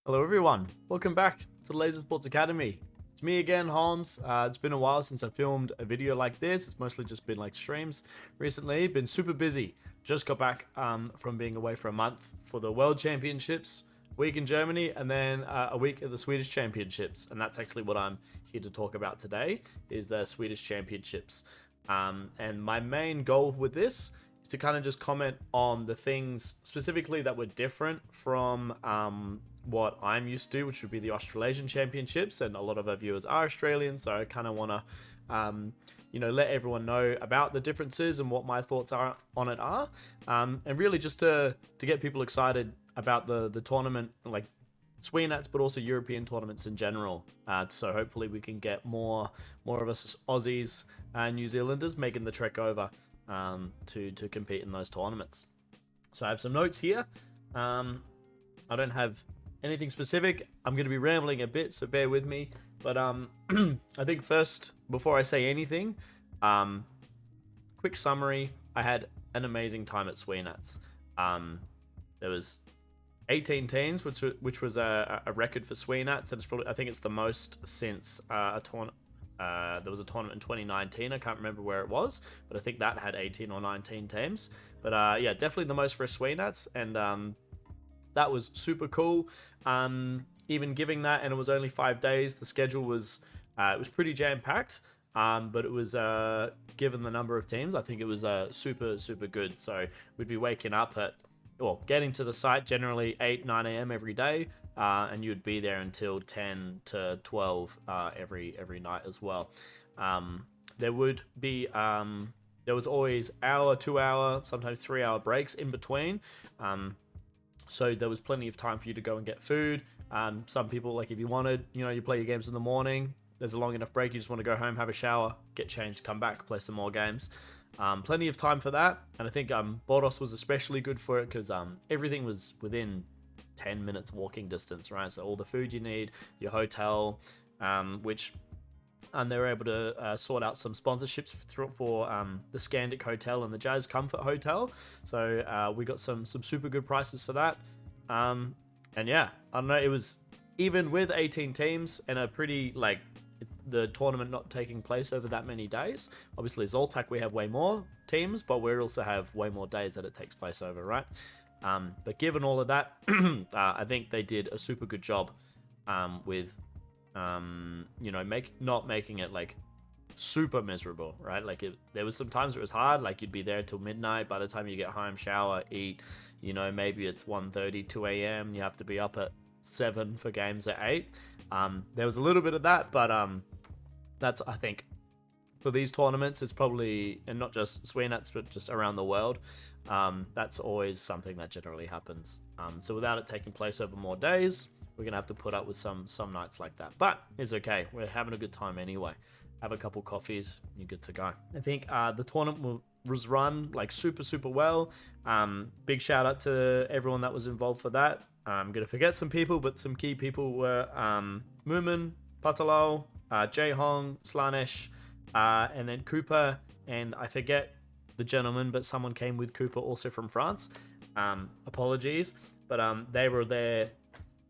Hello everyone, welcome back to the Laser Sports Academy. It's me again, Holmes. It's been a while since I filmed a video like this. It's mostly just been like streams recently. Been super busy. Just got back from being away for a month for the World Championships, week in Germany, and then a week at the Swedish Championships. And that's actually what I'm here to talk about today, is the Swedish Championships. And my main goal with this is to kind of just comment on the things specifically that were different from what I'm used to, which would be the Australasian Championships, and a lot of our viewers are Australian, so I kind of want to let everyone know about the differences and what my thoughts are on it are, and really just to get people excited about the tournament, like SweNats, but also European tournaments in general. So hopefully we can get more of us Aussies and New Zealanders making the trek over to compete in those tournaments. So I have some notes here. I don't have anything specific. I'm going to be rambling a bit, so bear with me. But I think first, before I say anything, quick summary. I had an amazing time at SweNats. There was 18 teams, which was a record for SweNats, and I think it's the most since a tournament. There was a tournament in 2019. I can't remember where it was, but I think that had 18 or 19 teams. But yeah, definitely the most for SweNats, and that was super cool. Even giving that, and it was only 5 days. The schedule was it was pretty jam packed, but it was given the number of teams, I think it was super good. So we'd be waking up at getting to the site generally 8-9 a.m. every day, and you'd be there until 10 to 12 every night as well. There would be there was always hour, 2 hour, sometimes 3 hour breaks in between. So there was plenty of time for you to go and get food. Some people, like if you wanted, you play your games in the morning, there's a long enough break, you just want to go home, have a shower, get changed, come back, play some more games. Plenty of time for that. And I think Bordos was especially good for it because everything was within 10 minutes walking distance, right? So all the food you need, your hotel, and they were able to sort out some sponsorships for the Scandic Hotel and the Jazz Comfort Hotel. So we got some super good prices for that. And yeah, I don't know, it was even with 18 teams and a pretty the tournament not taking place over that many days. Obviously, Zoltak, we have way more teams, but we also have way more days that it takes place over, right? But given all of that, I think they did a super good job with not making it like super miserable, right? There was some times where it was hard, like you'd be there till midnight. By the time you get home, shower, eat, maybe it's 1:30, 2 a.m. You have to be up at 7 for games at 8. There was a little bit of that, but that's, I think, for these tournaments, it's probably, and not just SweNats, but just around the world, that's always something that generally happens. So without it taking place over more days, we're gonna have to put up with some nights like that, but it's okay. We're having a good time anyway. Have a couple coffees, you're good to go. I think the tournament was run like super well. Big shout out to everyone that was involved for that. I'm gonna forget some people, but some key people were Moomin, Patalal, Jae Hong, Slanesh, and then Cooper, and I forget the gentleman, but someone came with Cooper also from France. Apologies, but they were there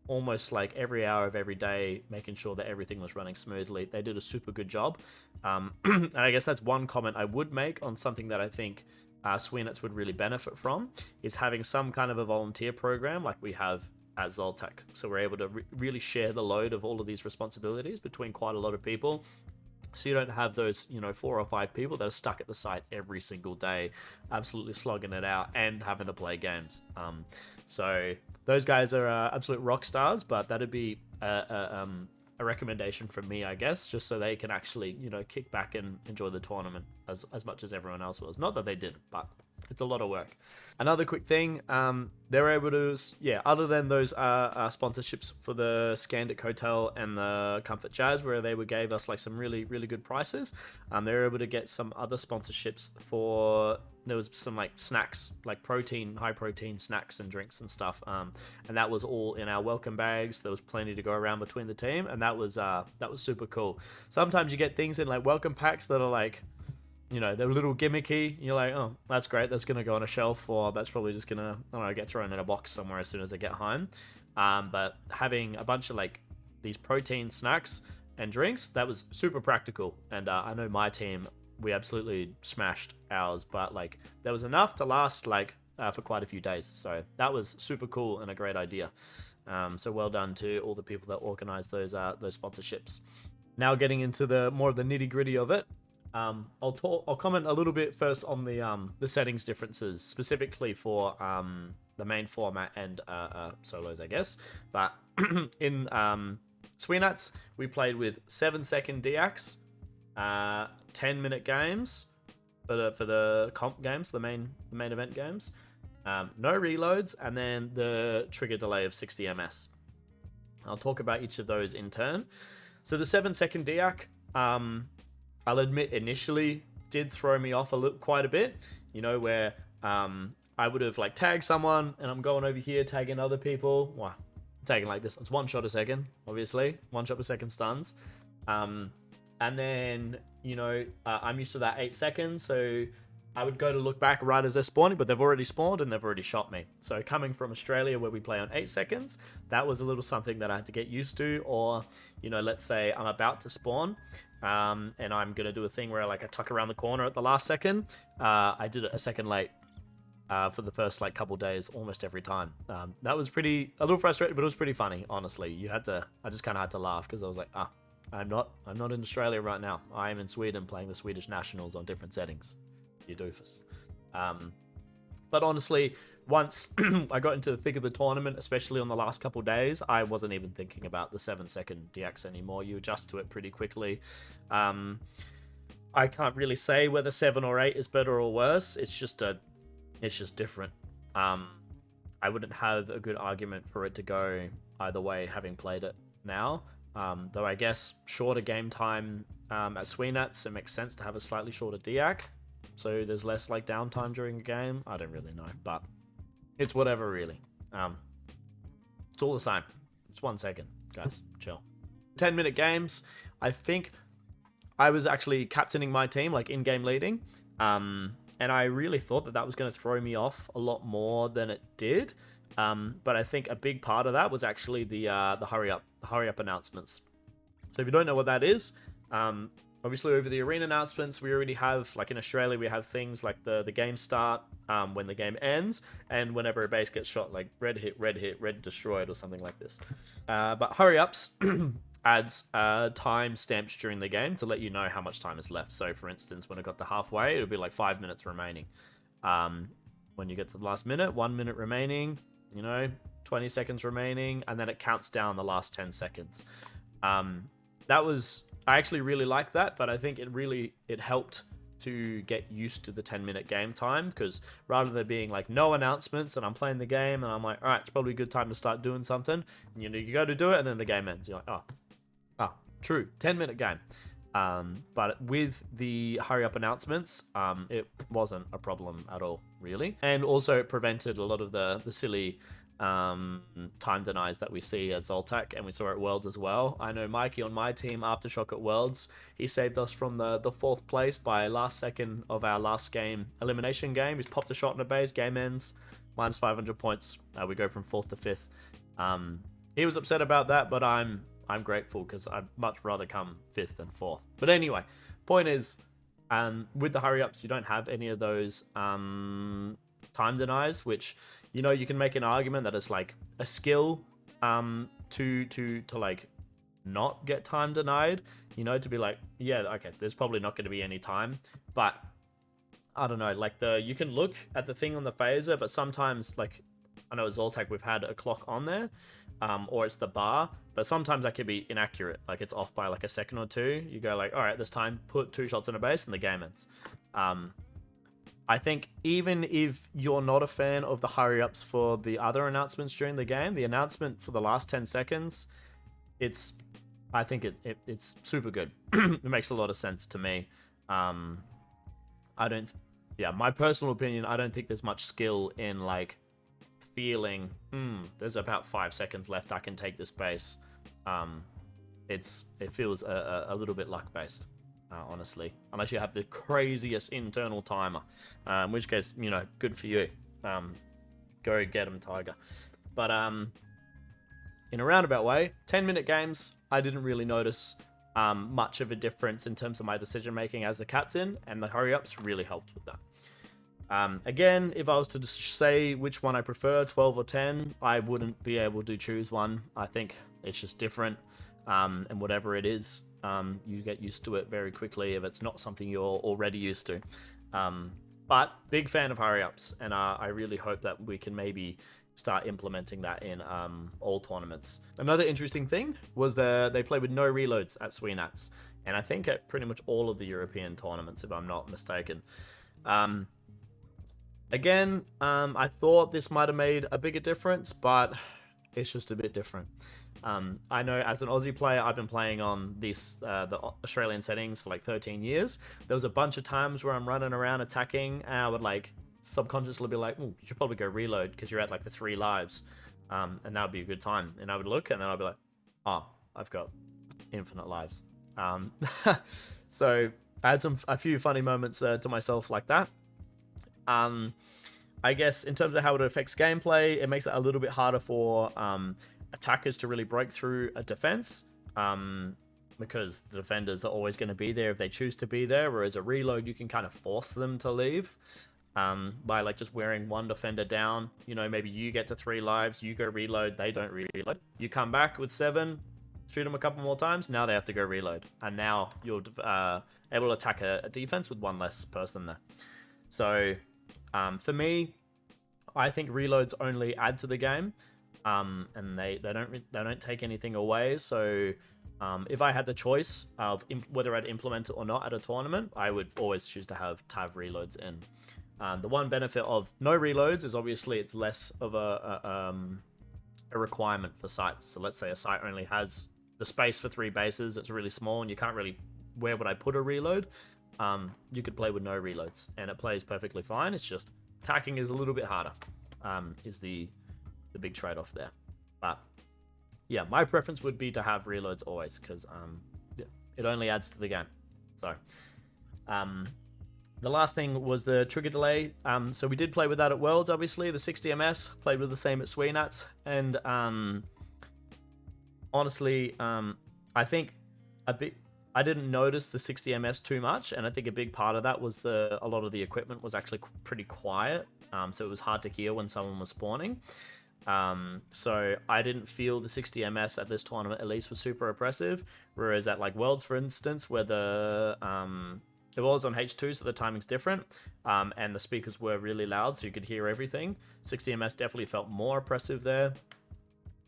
almost like every hour of every day, making sure that everything was running smoothly. They did a super good job. And I guess that's one comment I would make on something that I think SweNats would really benefit from, is having some kind of a volunteer program like we have at Zoltak. So we're able to really share the load of all of these responsibilities between quite a lot of people. So you don't have those, 4 or 5 people that are stuck at the site every single day, absolutely slogging it out and having to play games. So those guys are absolute rock stars, but that'd be a recommendation from me, I guess, just so they can actually, kick back and enjoy the tournament as much as everyone else was. Not that they didn't, but it's a lot of work. Another quick thing, they're able to, other than those sponsorships for the Scandic Hotel and the Comfort Jazz, where they gave us like some really good prices, they were able to get some other sponsorships for, there was some like snacks, like high protein snacks and drinks and stuff, and that was all in our welcome bags. There was plenty to go around between the team, and that was super cool. Sometimes you get things in like welcome packs that are like, they're a little gimmicky. You're like, oh, that's great. That's going to go on a shelf, or that's probably just going to, get thrown in a box somewhere as soon as I get home. But having a bunch of like these protein snacks and drinks, that was super practical. And I know my team, we absolutely smashed ours, but like there was enough to last like for quite a few days. So that was super cool and a great idea. So well done to all the people that organized those sponsorships. Now getting into the more of the nitty gritty of it. I'll comment a little bit first on the settings differences, specifically for the main format and solos, I guess. But in SweNats, we played with 7-second DX, 10-minute games for the comp games, the main event games. No reloads, and then the trigger delay of 60 ms. I'll talk about each of those in turn. So the 7-second DX, I'll admit initially did throw me off quite a bit, you know, where I would have like tagged someone and I'm going over here tagging other people. Well, tagging like this. It's 1 shot a second, obviously. 1 shot per second stuns. And then, you know, I'm used to that 8 seconds, so I would go to look back right as they're spawning, but they've already spawned and they've already shot me. So coming from Australia where we play on 8 seconds, that was a little something that I had to get used to. Or, you know, let's say I'm about to spawn and I'm going to do a thing where like I tuck around the corner at the last second. I did it a second late for the first like couple days almost every time. That was a little frustrating, but it was pretty funny, honestly. I just kind of had to laugh because I was like, I'm not in Australia right now. I am in Sweden playing the Swedish Nationals on different settings. You doofus. But honestly, once I got into the thick of the tournament, especially on the last couple days, I wasn't even thinking about the 7-second DX anymore. You adjust to it pretty quickly. I can't really say whether 7 or 8 is better or worse. It's just different. I wouldn't have a good argument for it to go either way, having played it now. Though I guess shorter game time at SweNats, it makes sense to have a slightly shorter DAC. So there's less like downtime during a game. I don't really know, but it's whatever really. It's all the same. It's 1 second, guys. Chill. 10-minute games. I think I was actually captaining my team, like in-game leading. And I really thought that was going to throw me off a lot more than it did. But I think a big part of that was actually the hurry up announcements. So if you don't know what that is, obviously over the arena announcements, we already have, like in Australia, we have things like the game start, when the game ends, and whenever a base gets shot, like red hit, red destroyed, or something like this. But hurry ups adds time stamps during the game to let you know how much time is left. So for instance, when it got to halfway, it would be like 5 minutes remaining. When you get to the last minute, 1 minute remaining, 20 seconds remaining, and then it counts down the last 10 seconds. I actually really like that, but I think it helped to get used to the 10-minute game time, because rather than being like no announcements and I'm playing the game and I'm like, all right, it's probably a good time to start doing something, and you go to do it and then the game ends. You're like, oh, true, 10-minute game. But with the hurry up announcements, it wasn't a problem at all, really. And also it prevented a lot of the silly time denies that we see at Zoltak, and we saw at Worlds as well. I know Mikey on my team, Aftershock at Worlds, he saved us from the 4th place by last second of our last game, elimination game. He's popped a shot in a base, game ends, minus 500 points. We go from 4th to 5th. He was upset about that, but I'm grateful, because I'd much rather come 5th than 4th. But anyway, point is, with the hurry ups, you don't have any of those time denies, which, you can make an argument that it's like a skill to like not get time denied, to be like, yeah, okay, there's probably not going to be any time. But I don't know, like you can look at the thing on the phaser, but sometimes, like, I know at Zoltak we've had a clock on there, or it's the bar, but sometimes that could be inaccurate, like it's off by like a second or two. You go like, all right, this time, put 2 shots in a base and the game ends. I think even if you're not a fan of the hurry ups for the other announcements during the game, the announcement for the last 10 seconds, I think it's super good. It makes a lot of sense to me. My personal opinion, I don't think there's much skill in like feeling, there's about 5 seconds left, I can take this base. It feels a little bit luck based. Honestly, unless you have the craziest internal timer, in which case, good for you. Go get him, Tiger. But in a roundabout way, 10-minute games, I didn't really notice much of a difference in terms of my decision making as the captain, and the hurry ups really helped with that. Again, if I was to say which one I prefer, 12 or 10, I wouldn't be able to choose one. I think it's just different, and whatever it is, you get used to it very quickly if it's not something you're already used to. But big fan of hurry ups, and I really hope that we can maybe start implementing that in all tournaments. Another interesting thing was they play with no reloads at SweNats, and I think at pretty much all of the European tournaments, if I'm not mistaken. Again, I thought this might have made a bigger difference, but it's just a bit different. I know as an Aussie player, I've been playing on the Australian settings for like 13 years. There was a bunch of times where I'm running around attacking, and I would like subconsciously be like, "Ooh, you should probably go reload because you're at like the 3 lives," and that would be a good time. And I would look, and then I'd be like, "Oh, I've got infinite lives." So I had a few funny moments to myself like that. I guess in terms of how it affects gameplay, it makes it a little bit harder for attackers to really break through a defense, because the defenders are always going to be there if they choose to be there, whereas a reload, you can kind of force them to leave by like just wearing one defender down. You know, maybe you get to 3 lives, you go reload, they don't reload. You come back with 7, shoot them a couple more times, now they have to go reload. And now you're able to attack a defense with 1 less person there. So for me, I think reloads only add to the game, and they don't take anything away. So if I had the choice of whether I'd implement it or not at a tournament, I would always choose to have reloads in. The one benefit of no reloads is obviously it's less of a requirement for sites. So let's say a site only has the space for 3 bases, it's really small, and you can't really, where would I put a reload? You could play with no reloads, and it plays perfectly fine. It's just attacking is a little bit harder, is the big trade-off there. But yeah, my preference would be to have reloads always, because it only adds to the game. So the last thing was the trigger delay. So we did play with that at Worlds, obviously. The 60 ms played with the same at SweNats, and honestly, I think I didn't notice the 60 ms too much, and I think a big part of that was a lot of the equipment was actually pretty quiet, so it was hard to hear when someone was spawning. So I didn't feel the 60 ms at this tournament at least was super oppressive, whereas at like Worlds, for instance, where it was on H2, so the timing's different, and the speakers were really loud, so you could hear everything. 60 ms definitely felt more oppressive there.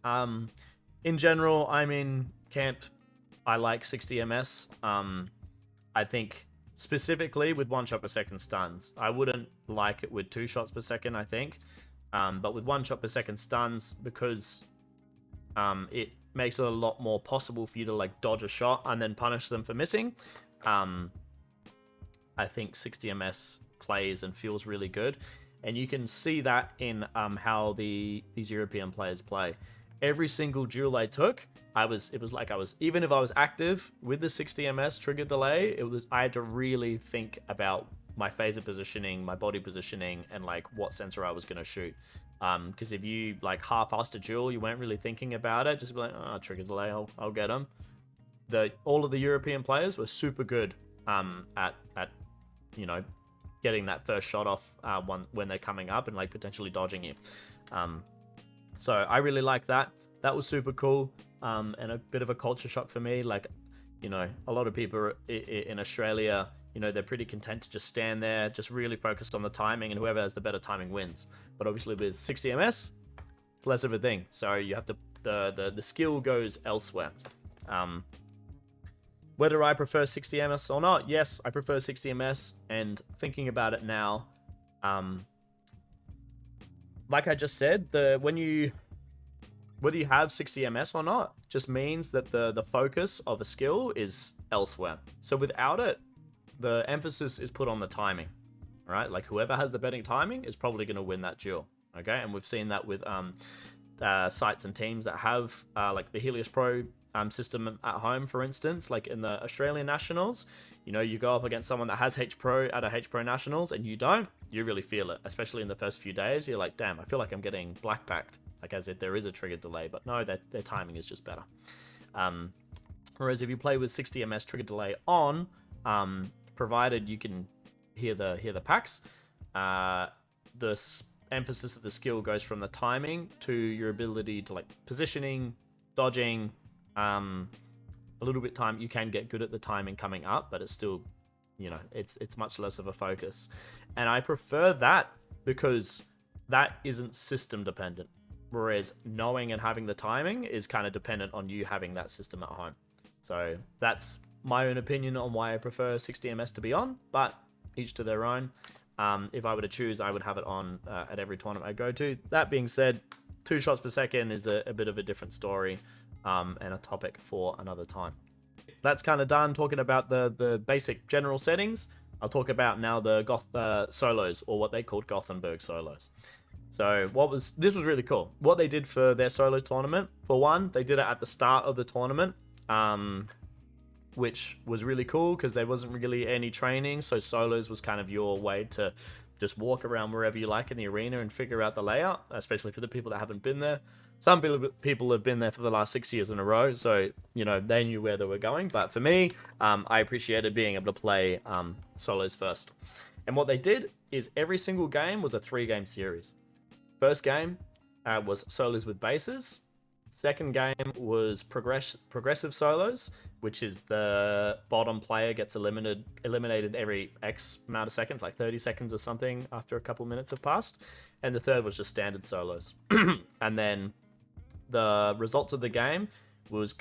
In general, I'm in camp, I like 60 ms. I think specifically with 1 shot per second stuns. I wouldn't like it with 2 shots per second, I think. But with 1 shot per second stuns, because it makes it a lot more possible for you to like dodge a shot and then punish them for missing. I think 60 ms plays and feels really good. And you can see that in how these European players play. Every single duel I took, it was like I was, even if I was active with the 60 ms trigger delay, I had to really think about my phaser positioning, my body positioning, and like what sensor I was going to shoot. Because if you like half-assed a duel, you weren't really thinking about it, just be like, oh, trigger delay, I'll get them. All of the European players were super good at you know, getting that first shot off when they're coming up and like potentially dodging you. So I really like that. That was super cool, and a bit of a culture shock for me. Like, you know, a lot of people in Australia, you know, they're pretty content to just stand there, just really focused on the timing, and whoever has the better timing wins. But obviously with 60 ms, it's less of a thing. So you have to, the skill goes elsewhere. Whether I prefer 60 ms or not, yes, I prefer 60 ms, and thinking about it now, like I just said, whether you have 60 ms or not just means that the focus of a skill is elsewhere. So without it, the emphasis is put on the timing, right? Like whoever has the betting timing is probably going to win that duel, okay? And we've seen that with sites and teams that have like the Helios Pro system at home, for instance, like in the Australian Nationals. You know, you go up against someone that has H Pro at a H Pro Nationals and you don't, you really feel it, especially in the first few days. You're like, damn, I feel like I'm getting blackpacked. like as if there is a trigger delay, but no, their timing is just better. Whereas if you play with 60 ms trigger delay on, provided you can hear the packs, the emphasis of the skill goes from the timing to your ability to like positioning, dodging, a little bit time. You can get good at the timing coming up, but it's still, you know, it's much less of a focus. And I prefer that because that isn't system dependent. Whereas knowing and having the timing is kind of dependent on you having that system at home. So that's my own opinion on why I prefer 60 ms to be on, but each to their own. If I were to choose, I would have it on at every tournament I go to. That being said, 2 shots per second is a bit of a different story, and a topic for another time. That's kind of done talking about the basic general settings. I'll talk about now the solos, or what they called Gothenburg solos. So this was really cool. What they did for their solo tournament, for one, they did it at the start of the tournament, which was really cool because there wasn't really any training. So solos was kind of your way to just walk around wherever you like in the arena and figure out the layout, especially for the people that haven't been there. Some people have been there for the last 6 years in a row, so, you know, they knew where they were going. But for me, I appreciated being able to play solos first. And what they did is every single game was a 3-game series. First game was solos with bases. Second game was progressive solos, which is the bottom player gets eliminated every X amount of seconds, like 30 seconds or something after a couple minutes have passed. And the third was just standard solos. And then the results of the game was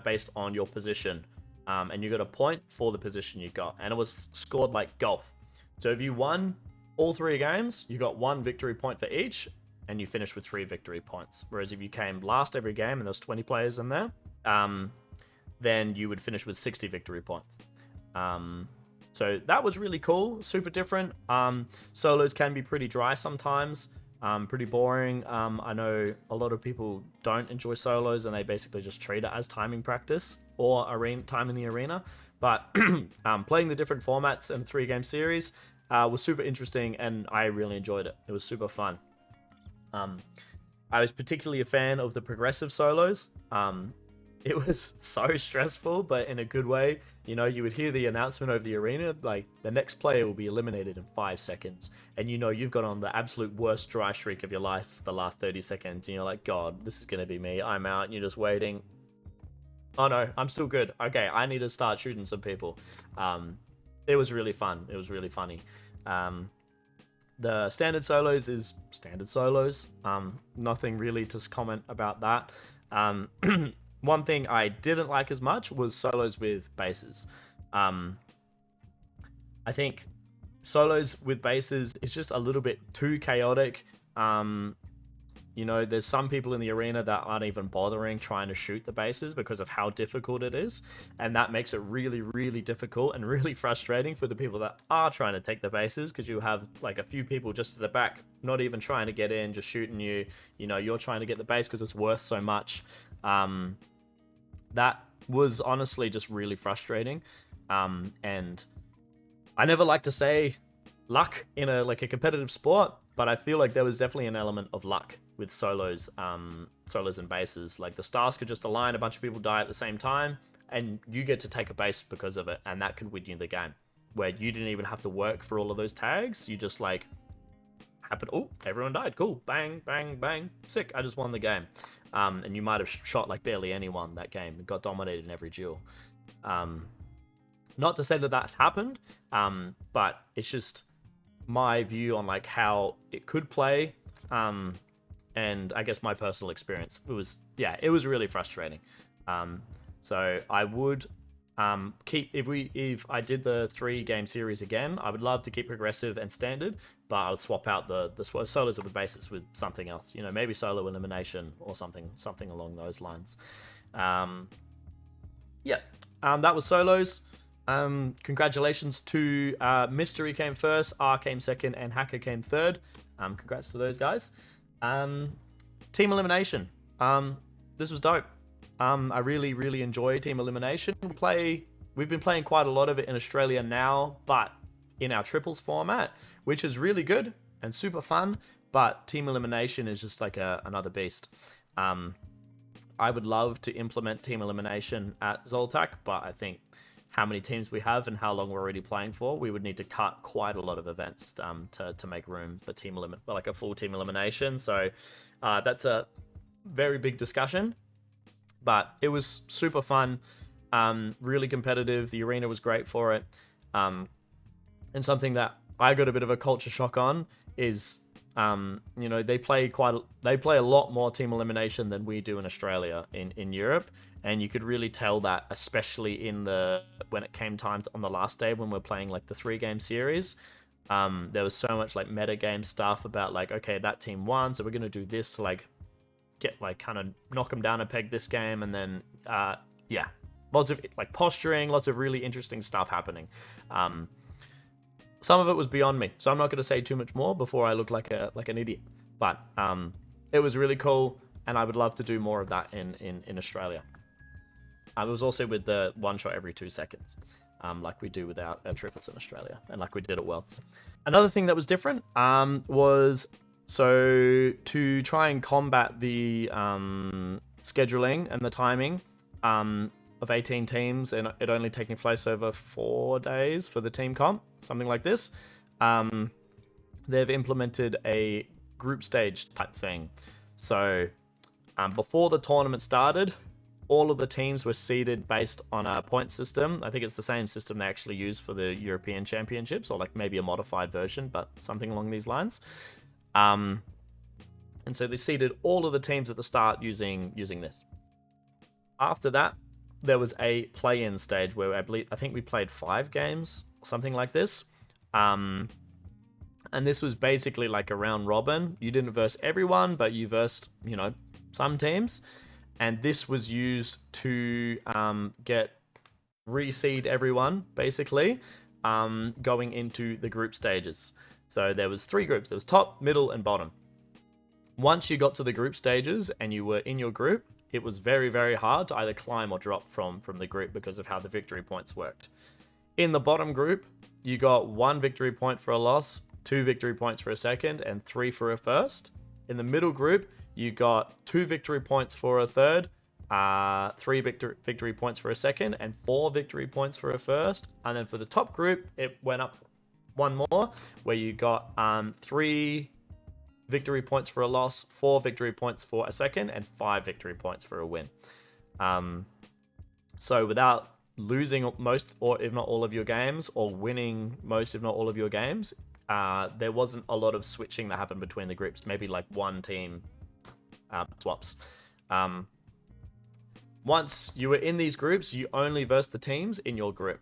based on your position. And you got a point for the position you got. And it was scored like golf. So if you won all 3 games, you got 1 victory point for each, and you finished with 3 victory points. Whereas if you came last every game and there's 20 players in there, then you would finish with 60 victory points. So that was really cool, super different. Solos can be pretty dry sometimes, pretty boring. I know a lot of people don't enjoy solos and they basically just treat it as timing practice or time in the arena. But playing the different formats in a 3-game series was super interesting, and I really enjoyed it. It was super fun. I was particularly a fan of the progressive solos. It was so stressful, but in a good way. You know, you would hear the announcement over the arena, like, the next player will be eliminated in 5 seconds. And you know you've got on the absolute worst dry streak of your life the last 30 seconds. And you're like, God, this is going to be me. I'm out. And you're just waiting. Oh no, I'm still good. Okay, I need to start shooting some people. It was really fun. It was really funny. The standard solos is standard solos. Nothing really to comment about that. One thing I didn't like as much was solos with bases. I think solos with bases is just a little bit too chaotic. You know, there's some people in the arena that aren't even bothering trying to shoot the bases because of how difficult it is. And that makes it really, really difficult and really frustrating for the people that are trying to take the bases, because you have like a few people just to the back, not even trying to get in, just shooting you. You know, you're trying to get the base because it's worth so much. That was honestly just really frustrating. And I never like to say luck in a competitive sport, but I feel like there was definitely an element of luck with solos and bases. Like the stars could just align, a bunch of people die at the same time, and you get to take a base because of it, and that could win you the game. Where you didn't even have to work for all of those tags, you just like happened. Oh, everyone died. Cool. Bang, bang, bang. Sick. I just won the game. And you might have shot like barely anyone that game. It got dominated in every duel. Not to say that that's happened, but it's just my view on like how it could play. And I guess my personal experience. It was really frustrating. So I would keep, if I did the 3-game series again, I would love to keep progressive and standard, but I would swap out the solos of the bases with something else. You know, maybe solo elimination or something along those lines. That was solos. Congratulations to Mystery came first, R came second, and Hacker came third. Congrats to those guys. Team elimination. This was dope. I really, really enjoy team elimination. We've been playing quite a lot of it in Australia now, but in our triples format, which is really good and super fun. but team elimination is just like another beast. I would love to implement team elimination at Zoltak, but I think how many teams we have and how long we're already playing for, we would need to cut quite a lot of events to make room for like a full team elimination. So that's a very big discussion, but it was super fun, really competitive. The arena was great for it, and something that I got a bit of a culture shock on is, they play a lot more team elimination than we do in Australia in Europe, and you could really tell that, especially when it came time on the last day when we're playing like the 3-game series. There was so much like meta game stuff about like, okay, that team won, so we're gonna do this to like get like kind of knock them down a peg this game, and then lots of like posturing, lots of really interesting stuff happening. Some of it was beyond me, so I'm not going to say too much more before I look like an idiot. But it was really cool, and I would love to do more of that in Australia. It was also with the one shot every 2 seconds, like we do with our triplets in Australia, and like we did at Worlds. Another thing that was different was, so to try and combat the scheduling and the timing of 18 teams, and it only taking place over 4 days for the team comp, something like this. They've implemented a group stage type thing. So before the tournament started, all of the teams were seeded based on a point system. I think it's the same system they actually use for the European Championships, or like maybe a modified version, but something along these lines. And so they seeded all of the teams at the start using this. After that, there was a play-in stage where I think we played 5 games, something like this. And this was basically like a round robin. You didn't verse everyone, but you versed, some teams. And this was used to get reseed everyone, basically, going into the group stages. So there was 3 groups. There was top, middle, and bottom. Once you got to the group stages and you were in your group, it was very, very hard to either climb or drop from the group because of how the victory points worked. In the bottom group, you got 1 victory point for a loss, 2 victory points for a second, and 3 for a first. In the middle group, you got 2 victory points for a third, 3 victory points for a second, and 4 victory points for a first. And then for the top group, it went up 1 more, where you got 3 victory points for a loss, 4 victory points for a second, and 5 victory points for a win. So without losing most, or if not all of your games, or winning most, if not all of your games, there wasn't a lot of switching that happened between the groups. Maybe like 1 team swaps. Once you were in these groups, you only verse the teams in your group.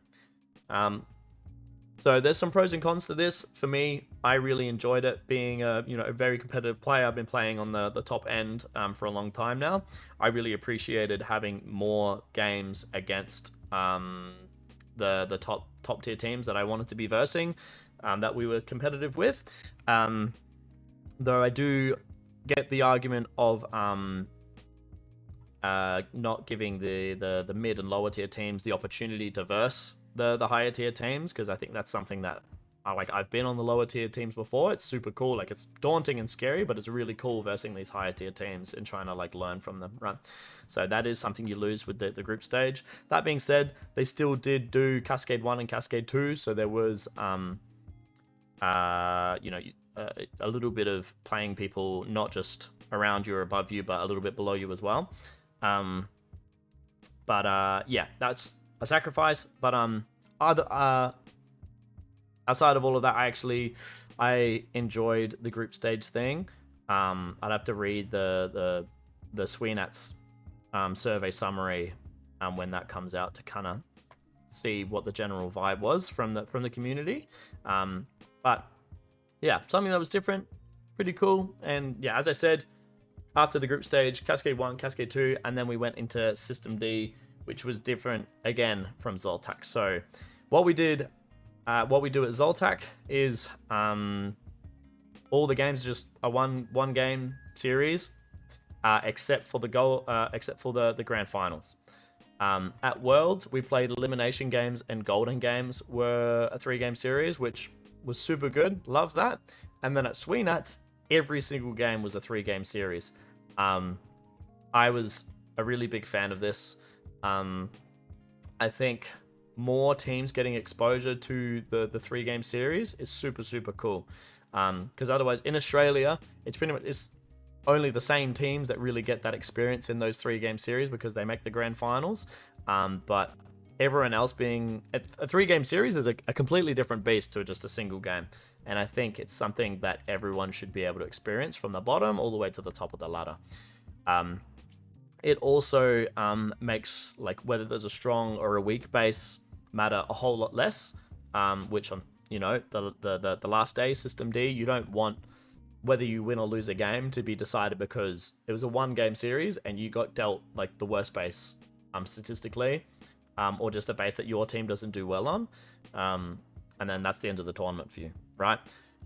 So there's some pros and cons to this. For me, I really enjoyed it. Being a very competitive player, I've been playing on the top end for a long time now. I really appreciated having more games against the top tier teams that I wanted to be versing, that we were competitive with. Though I do get the argument of not giving the mid and lower tier teams the opportunity to verse the higher tier teams, because I think that's something that I've been on the lower tier teams before. It's super cool. Like, it's daunting and scary, but it's really cool versing these higher tier teams and trying to learn from them, right? So that is something you lose with the group stage. That being said, they still did do Cascade 1 and Cascade 2, so there was a little bit of playing people not just around you or above you, but a little bit below you as well. Yeah, that's a sacrifice. But outside of all of that, I enjoyed the group stage thing. I'd have to read the SweNats survey summary when that comes out to kind of see what the general vibe was from the community. But yeah, something that was different, pretty cool. And yeah, as I said, after the group stage, Cascade 1, Cascade 2, and then we went into System D, which was different again from Zoltak. So what we do at Zoltak is all the games are just a one game series, except for the grand finals. At Worlds, we played elimination games, and golden games were a 3-game series, which was super good. Love that. And then at SweNats, every single game was a 3-game series. I was a really big fan of this. I think more teams getting exposure to the 3-game series is super, super cool. Because otherwise, in Australia, it's pretty much it's only the same teams that really get that experience in those 3-game series because they make the grand finals. But everyone else being a 3-game series is a completely different beast to just a single game. And I think it's something that everyone should be able to experience from the bottom all the way to the top of the ladder. It also makes like whether there's a strong or a weak base matter a whole lot less. Which on the last day system D, you don't want whether you win or lose a game to be decided because it was a 1-game series and you got dealt like the worst base statistically, or just a base that your team doesn't do well on, and then that's the end of the tournament for you, right?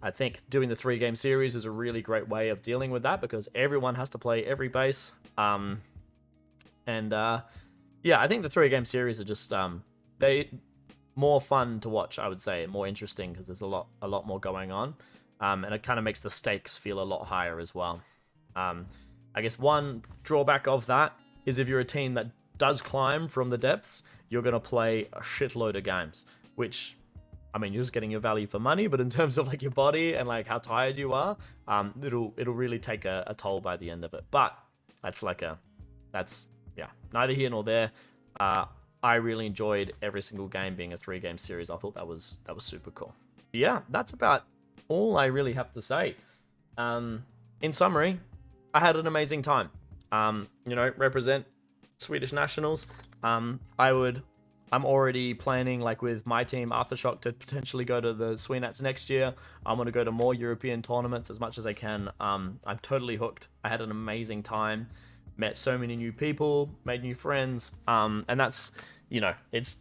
I think doing the 3-game series is a really great way of dealing with that because everyone has to play every base. Yeah, I think the 3-game series are just they more fun to watch, I would say, more interesting because there's a lot more going on, and it kind of makes the stakes feel a lot higher as well. I guess one drawback of that is if you're a team that does climb from the depths, you're going to play a shitload of games, which, I mean, you're just getting your value for money, but in terms of like your body and like how tired you are, it'll really take a toll by the end of it. But that's neither here nor there. I really enjoyed every single game being a 3-game series. I thought that was super cool. But yeah, that's about all I really have to say. In summary, I had an amazing time. Represent Swedish nationals. I'm already planning, like with my team Aftershock, to potentially go to the SweNats next year. I want to go to more European tournaments as much as I can. I'm totally hooked. I had an amazing time. Met so many new people, made new friends, and that's, it's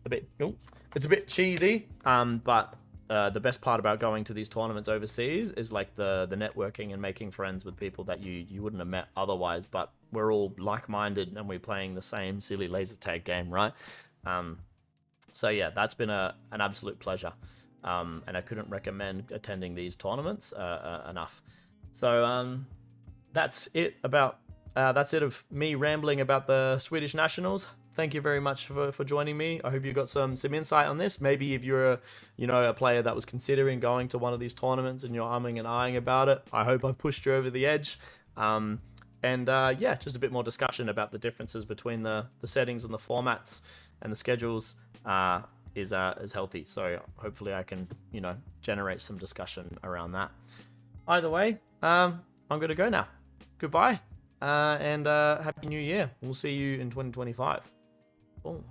a bit cheesy, but the best part about going to these tournaments overseas is like the networking and making friends with people that you wouldn't have met otherwise, but we're all like-minded and we're playing the same silly laser tag game, right? So yeah, that's been an absolute pleasure, and I couldn't recommend attending these tournaments enough. So that's it of me rambling about the Swedish nationals. Thank you very much for joining me. I hope you got some insight on this. Maybe if you're a player that was considering going to one of these tournaments and you're umming and eyeing about it, I hope I've pushed you over the edge. Just a bit more discussion about the differences between the settings and the formats and the schedules is healthy. So hopefully I can generate some discussion around that. Either way, I'm gonna go now. Goodbye. And Happy New Year. We'll see you in 2025. Boom.